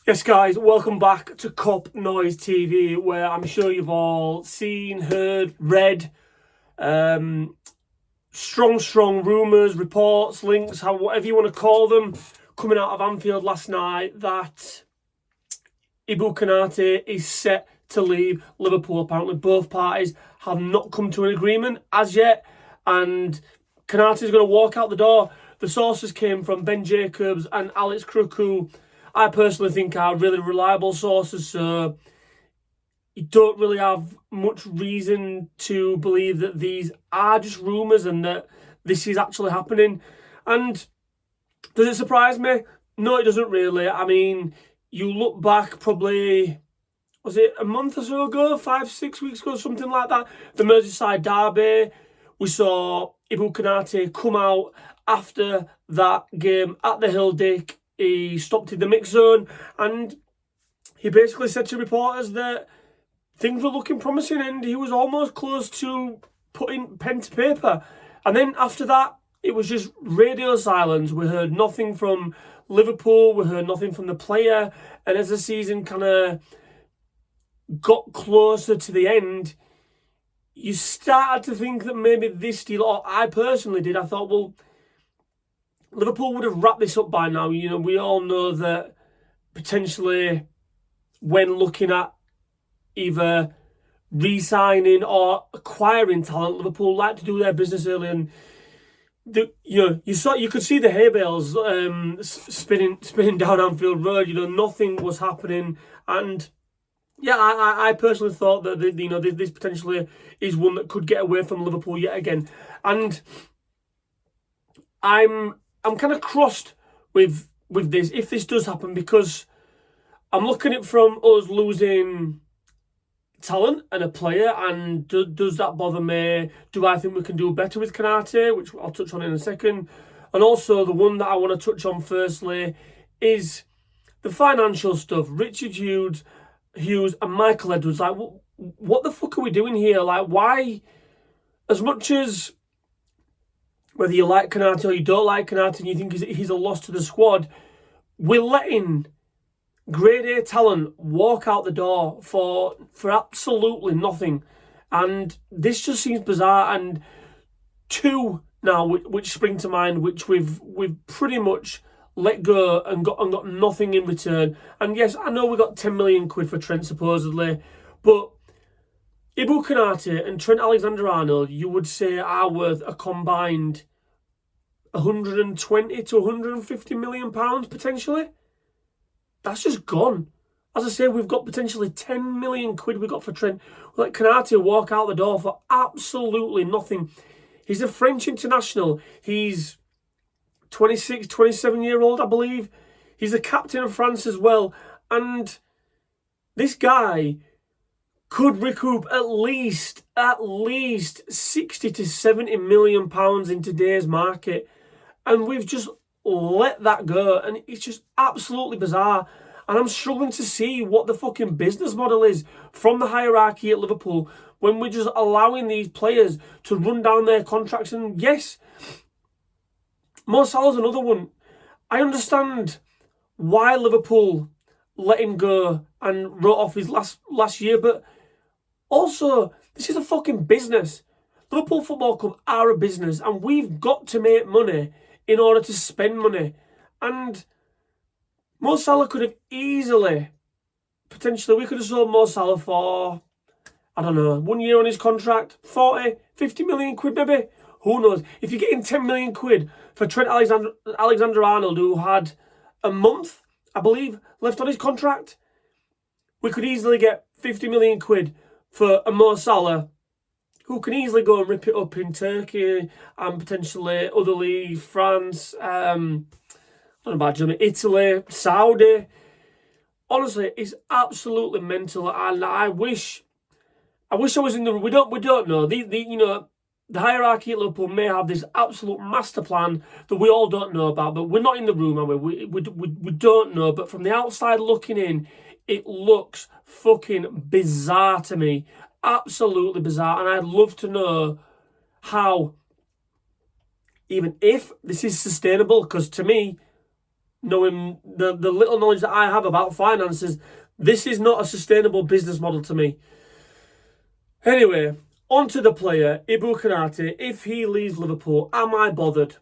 Yes, guys, welcome back to Cop Noise TV, where I'm sure you've all seen, heard, read strong rumours, reports, links, whatever you want to call them, coming out of Anfield last night that Ibrahima Konaté is set to leave Liverpool. Apparently, both parties have not come to an agreement as yet, and Konaté is going to walk out the door. The sources came from Ben Jacobs and Alex Crook, who I personally think are really reliable sources, so you don't really have much reason to believe that these are just rumours and that this is actually happening. And does it surprise me? No, it doesn't really. I mean, you look back probably, was it a month or so ago, 5-6 weeks ago, something like that, the Merseyside derby, we saw Ibrahima Konaté come out after that game at the Hill Dick. He stopped in the mix zone and he basically said to reporters that things were looking promising and he was almost close to putting pen to paper. And then after that, it was just radio silence. We heard nothing from Liverpool. We heard nothing from the player. And as the season kind of got closer to the end, you started to think that maybe this deal, or I personally did, I thought, well, Liverpool would have wrapped this up by now. You know, we all know that potentially when looking at either re-signing or acquiring talent, Liverpool like to do their business early, and you could see the hay bales spinning down Anfield Road. You know, nothing was happening, and yeah, I personally thought that this potentially is one that could get away from Liverpool yet again, and I'm kind of crossed with this if this does happen, because I'm looking at it from us losing talent and a player, and does that bother me? Do I think we can do better with Konaté, which I'll touch on in a second? And also the one that I want to touch on firstly is the financial stuff. Richard Hughes and Michael Edwards, like, what the fuck are we doing here? Like, why, as much as whether you like Konaté or you don't like Konaté and you think he's a loss to the squad, we're letting grade A talent walk out the door for absolutely nothing. And this just seems bizarre. And two now which spring to mind, which we've pretty much let go and got nothing in return. And yes, I know we got 10 million quid for Trent supposedly, but Ibrahima Konaté and Trent Alexander-Arnold, you would say, are worth a combined 120 to 150 million pounds potentially. That's just gone. As I say, we've got potentially 10 million quid we got for Trent. We let Konaté walk out the door for absolutely nothing. He's a French international. He's 26, 27-year-old, I believe. He's the captain of France as well. And this guy could recoup at least 60 to 70 million pounds in today's market. And we've just let that go. And it's just absolutely bizarre. And I'm struggling to see what the fucking business model is from the hierarchy at Liverpool when we're just allowing these players to run down their contracts. And yes, Mo Salah's another one. I understand why Liverpool let him go and wrote off his last year, but also, this is a fucking business. Liverpool Football Club are a business, and we've got to make money in order to spend money. And Mo Salah could have easily, potentially, we could have sold Mo Salah for, I don't know, 1 year on his contract, 40, 50 million quid maybe. Who knows? If you're getting 10 million quid for Trent Alexander-Arnold, who had a month, I believe, left on his contract, we could easily get 50 million quid for a Mo Salah, who can easily go and rip it up in Turkey and potentially other leagues, France, I don't know about Germany, Italy, Saudi. Honestly, it's absolutely mental, and I wish I was in the. We don't know. The hierarchy at Liverpool may have this absolute master plan that we all don't know about, but we're not in the room, are we? We don't know. But from the outside looking in, it looks fucking bizarre to me. Absolutely bizarre. And I'd love to know how, even if this is sustainable, because to me, knowing the little knowledge that I have about finances, this is not a sustainable business model to me. Anyway, on to the player, Ibrahima Konaté. If he leaves Liverpool, am I bothered?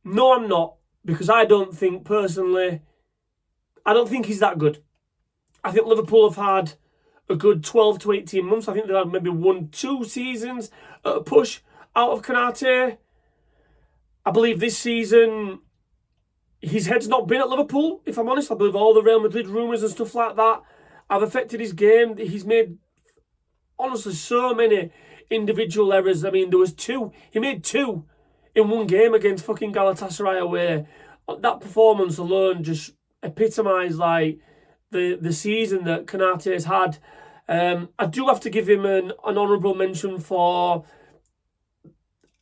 No, I'm not, because I don't think, personally, I don't think he's that good. I think Liverpool have had a good 12 to 18 months. I think they've had maybe 1-2 seasons at a push out of Konaté. I believe this season, his head's not been at Liverpool, if I'm honest. I believe all the Real Madrid rumours and stuff like that have affected his game. He's made, honestly, so many individual errors. I mean, there was 2. He made 2 in one game against fucking Galatasaray away. That performance alone just epitomised, like, the season that Konaté has had. I do have to give him an honourable mention for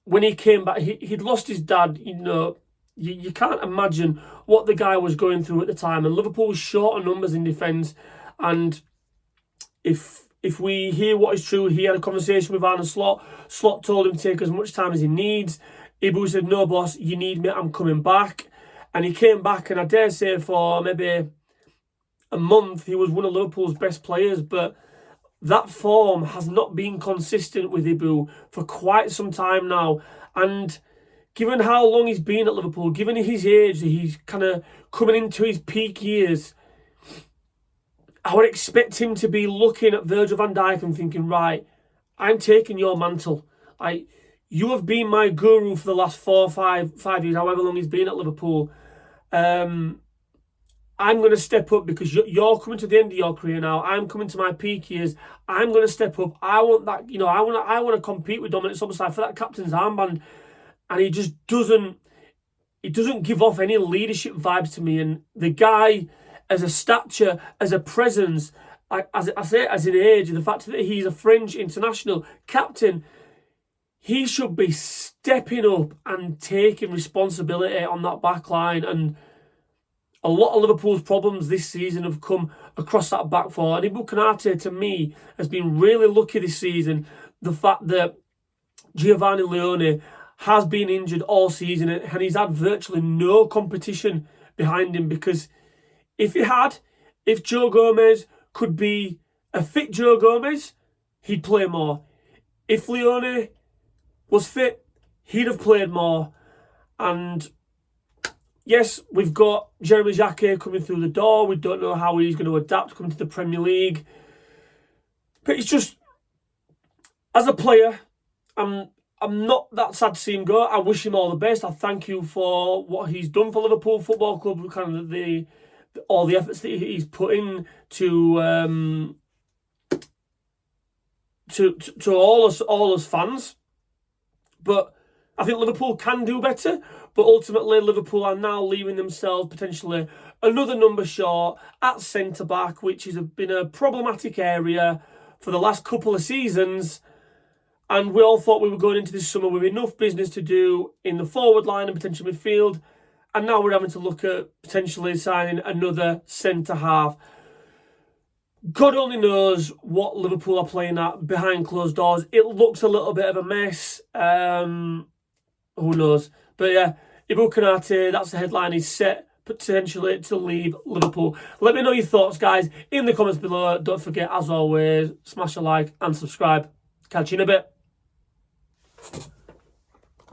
when he came back. He'd lost his dad. You know, you can't imagine what the guy was going through at the time. And Liverpool was short on numbers in defence. And if we hear what is true, he had a conversation with Arne Slot. Slot told him to take as much time as he needs. Ibu said, "No, boss, you need me, I'm coming back." And he came back, and I dare say for maybe a month, he was one of Liverpool's best players. But that form has not been consistent with Ibu for quite some time now. And given how long he's been at Liverpool, given his age, he's kind of coming into his peak years, I would expect him to be looking at Virgil van Dijk and thinking, right, I'm taking your mantle. You have been my guru for the last 4 or 5 years, however long he's been at Liverpool. I'm going to step up because you're coming to the end of your career now. I'm coming to my peak years. I'm going to step up. I want that, you know, I want to compete with Dominic Szoboszlai for that captain's armband. And he just doesn't give off any leadership vibes to me. And the guy, as a stature, as a presence, as an age, the fact that he's a French international captain, he should be stepping up and taking responsibility on that back line. And a lot of Liverpool's problems this season have come across that back four. And Ibrahima Konaté, to me, has been really lucky this season. The fact that Giovanni Leone has been injured all season and he's had virtually no competition behind him, because if Joe Gomez could be a fit Joe Gomez, he'd play more. If Leone was fit, he'd have played more. And yes, we've got Jeremy Jacquet coming through the door. We don't know how he's going to adapt coming to the Premier League. But it's just, as a player, I'm not that sad to see him go. I wish him all the best. I thank you for what he's done for Liverpool Football Club, kind of all the efforts that he's put in to all us fans. But I think Liverpool can do better. But ultimately, Liverpool are now leaving themselves potentially another number short at centre-back, which has been a problematic area for the last couple of seasons. And we all thought we were going into this summer with enough business to do in the forward line and potential midfield. And now we're having to look at potentially signing another centre-half. God only knows what Liverpool are playing at behind closed doors. It looks a little bit of a mess. Who knows? But yeah, Ibrahima Konaté, that's the headline. He's set potentially to leave Liverpool. Let me know your thoughts, guys, in the comments below. Don't forget, as always, smash a like and subscribe. Catch you in a bit.